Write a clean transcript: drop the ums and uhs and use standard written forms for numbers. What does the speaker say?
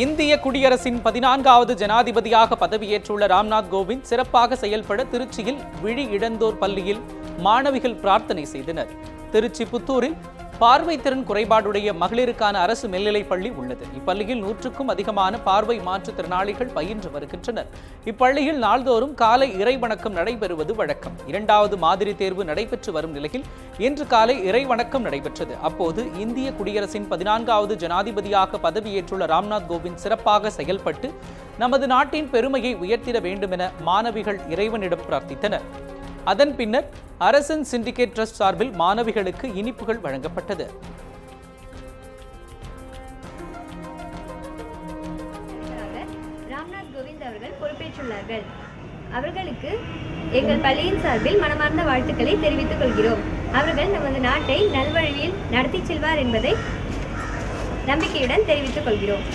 இந்திய குடியரசின் 14வது ஜனாதிபதியாக பதவியேற்றுள்ள ராம்நாத் கோவிந்த் சிறப்பாக செயல்பட திருச்சியில் விழி இழந்தோர் பள்ளியில் மாணவிகள் பிரார்த்தனை செய்தனர். திருச்சி புத்தூரில் பார்வை திறன் குறைபாடுடைய மகளிருக்கான அரசு மேல்நிலைப் பள்ளி உள்ளது. இப்பள்ளியில் 100க்கும் அதிகமான பார்வை மாற்றுத்திறனாளிகள் பயின்று வருகின்றனர். இப்பள்ளியில் நாள்தோறும் காலை இறைவணக்கம் நடைபெறுவது வழக்கம். 2வது மாதிரி தேர்வு நடைபெற்று வரும் நிலையில் இன்று காலை இறைவணக்கம் நடைபெற்றது. அப்போது இந்திய குடியரசின் 14வது ஜனாதிபதியாக பதவியேற்றுள்ள ராம்நாத் கோவிந்த் சிறப்பாக செயல்பட்டு நமது நாட்டின் பெருமையை உயர்த்திட வேண்டும் என மாணவிகள் இறைவனிடம் பிரார்த்தித்தனர். அதன் பின்னர் அரசன் சிண்டிகேட் ட்ரஸ்ட் சார்பில் மாணவிகளுக்கு இனிப்புகள் வழங்கப்பட்டது. ராம்நாத் கோவிந்த் அவர்கள் பொறுப்பேற்றுள்ளார்கள். அவர்களுக்கு எங்கள் பள்ளியின் சார்பில் மனமார்ந்த வாழ்த்துக்களை தெரிவித்துக் கொள்கிறோம். அவர்கள் நமது நாட்டை நல்வழியில் நடத்தி செல்வார் என்பதை நம்பிக்கையுடன் தெரிவித்துக் கொள்கிறோம்.